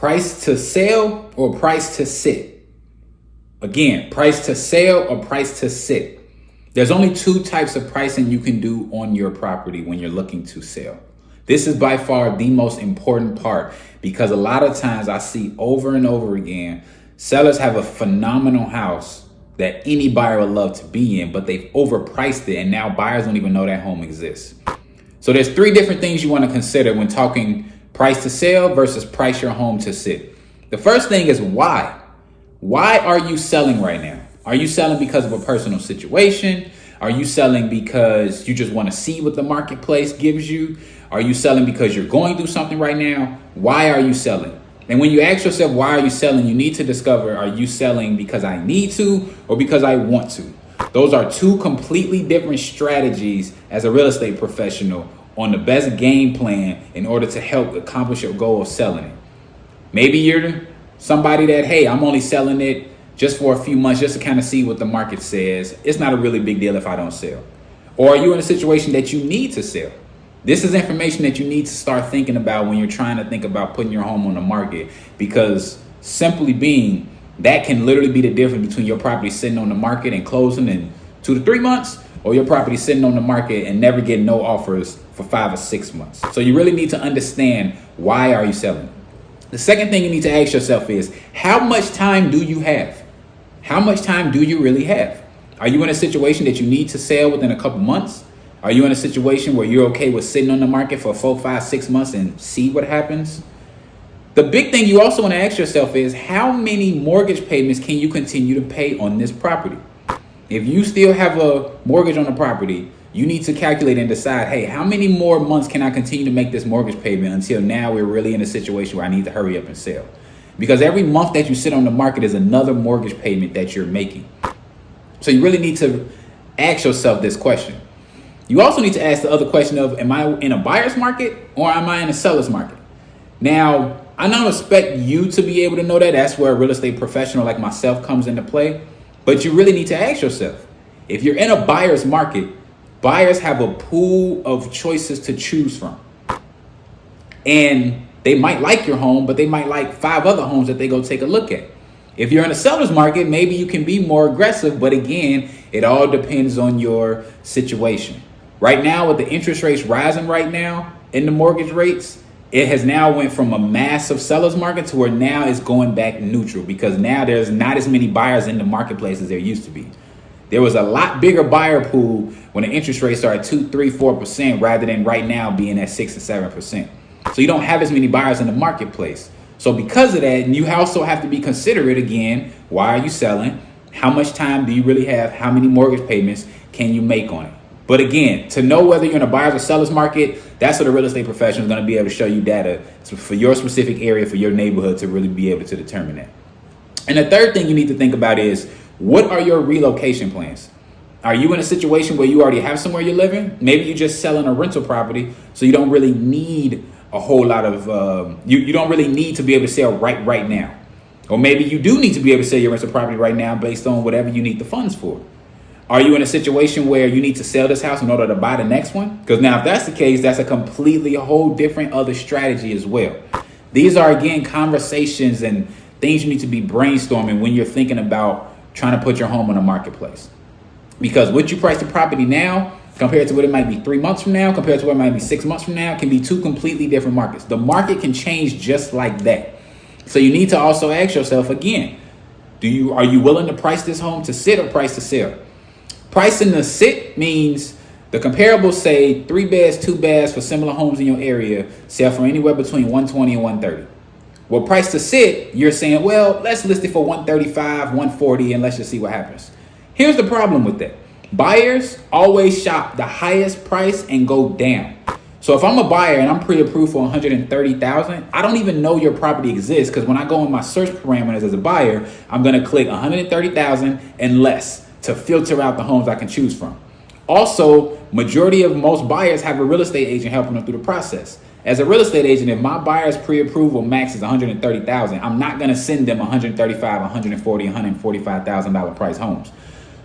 Price to sell or price to sit? Again, price to sell or price to sit? There's only two types of pricing you can do on your property when you're looking to sell. This is by far the most important part because a lot of times I see over and over again, sellers have a phenomenal house that any buyer would love to be in, but they've overpriced it and now buyers don't even know that home exists. So there's three different things you want to consider when talking price to sell versus price your home to sit. The first thing is why. Why are you selling right now? Are you selling because of a personal situation? Are you selling because you just want to see what the marketplace gives you? Are you selling because you're going through something right now? Why are you selling? And when you ask yourself, why are you selling? You need to discover, are you selling because I need to or because I want to? Those are two completely different strategies as a real estate professional on the best game plan in order to help accomplish your goal of selling it. Maybe you're somebody that, hey, I'm only selling it just for a few months just to kind of see what the market says. It's not a really big deal if I don't sell. Or are you in a situation that you need to sell? This is information that you need to start thinking about when you're trying to think about putting your home on the market, because simply being, that can literally be the difference between your property sitting on the market and closing in 2 to 3 months, or your property sitting on the market and never getting no offers for 5 or 6 months. So you really need to understand, why are you selling? The second thing you need to ask yourself is, how much time do you have? How much time do you really have? Are you in a situation that you need to sell within a couple months? Are you in a situation where you're okay with sitting on the market for 4, 5, 6 months and see what happens? The big thing you also want to ask yourself is, how many mortgage payments can you continue to pay on this property? If you still have a mortgage on the property, you need to calculate and decide, hey, how many more months can I continue to make this mortgage payment until now we're really in a situation where I need to hurry up and sell? Because every month that you sit on the market is another mortgage payment that you're making. So you really need to ask yourself this question. You also need to ask the other question of, am I in a buyer's market or am I in a seller's market? Now, I don't expect you to be able to know that. That's where a real estate professional like myself comes into play. But you really need to ask yourself, if you're in a buyer's market, buyers have a pool of choices to choose from. And they might like your home, but they might like 5 other homes that they go take a look at. If you're in a seller's market, maybe you can be more aggressive. But again, it all depends on your situation. Right now, with the interest rates rising right now in the mortgage rates, it has now went from a massive seller's market to where now it's going back neutral, because now there's not as many buyers in the marketplace as there used to be. There was a lot bigger buyer pool when the interest rates are at 2, 3, 4% rather than right now being at 6 and 7%. So you don't have as many buyers in the marketplace. So because of that, and you also have to be considerate again, why are you selling? How much time do you really have? How many mortgage payments can you make on it? But again, to know whether you're in a buyer's or seller's market, that's what a real estate professional is going to be able to show you data for your specific area, for your neighborhood, to really be able to determine that. And the third thing you need to think about is, what are your relocation plans? Are you in a situation where you already have somewhere you're living? Maybe you're just selling a rental property, so you don't really need a whole lot of, you don't really need to be able to sell right now. Or maybe you do need to be able to sell your rental property right now based on whatever you need the funds for. Are you in a situation where you need to sell this house in order to buy the next one? Because now if that's the case, that's a completely whole different other strategy as well. These are, again, conversations and things you need to be brainstorming when you're thinking about trying to put your home on the marketplace. Because what you price the property now compared to what it might be 3 months from now, compared to what it might be 6 months from now, can be two completely different markets. The market can change just like that. So you need to also ask yourself again, are you willing to price this home to sit or price to sell? Pricing to sit means the comparables say 3 beds, 2 baths for similar homes in your area sell for anywhere between $120 and $130. Well, price to sit, you're saying, well, let's list it for $135, $140, and let's just see what happens. Here's the problem with that. Buyers always shop the highest price and go down. So if I'm a buyer and I'm pre-approved for $130,000, I don't even know your property exists, because when I go in my search parameters as a buyer, I'm going to click $130,000 and less to filter out the homes I can choose from. Also, majority of most buyers have a real estate agent helping them through the process. As a real estate agent, if my buyer's pre-approval max is $130,000, I'm not going to send them $135,000, $140,000, $145,000 price homes.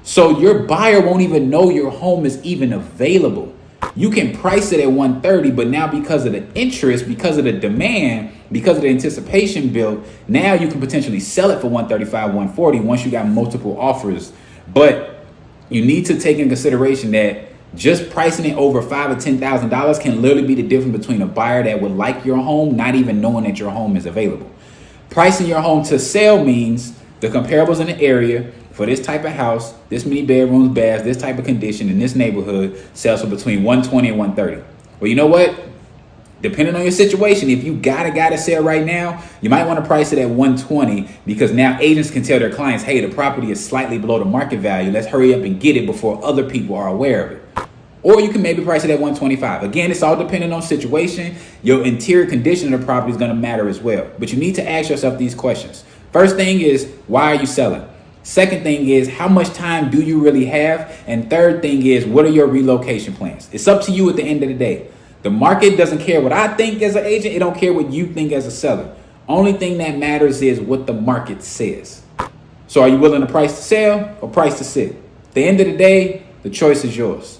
So your buyer won't even know your home is even available. You can price it at $130,000, but now because of the interest, because of the demand, because of the anticipation built, now you can potentially sell it for 135, 140 once you got multiple offers. But you need to take in consideration that just pricing it over $5,000 or $10,000 can literally be the difference between a buyer that would like your home, not even knowing that your home is available. Pricing your home to sell means the comparables in the area for this type of house, this many bedrooms, baths, this type of condition in this neighborhood sells for between 120 and 130. Well, you know what? Depending on your situation, if you gotta sell right now, you might want to price it at 120 because now agents can tell their clients, hey, the property is slightly below the market value. Let's hurry up and get it before other people are aware of it. Or you can maybe price it at 125. Again, it's all depending on situation. Your interior condition of the property is going to matter as well. But you need to ask yourself these questions. First thing is, why are you selling? Second thing is, how much time do you really have? And third thing is, what are your relocation plans? It's up to you at the end of the day. The market doesn't care what I think as an agent. It don't care what you think as a seller. Only thing that matters is what the market says. So are you willing to price to sell or price to sit? At the end of the day, the choice is yours.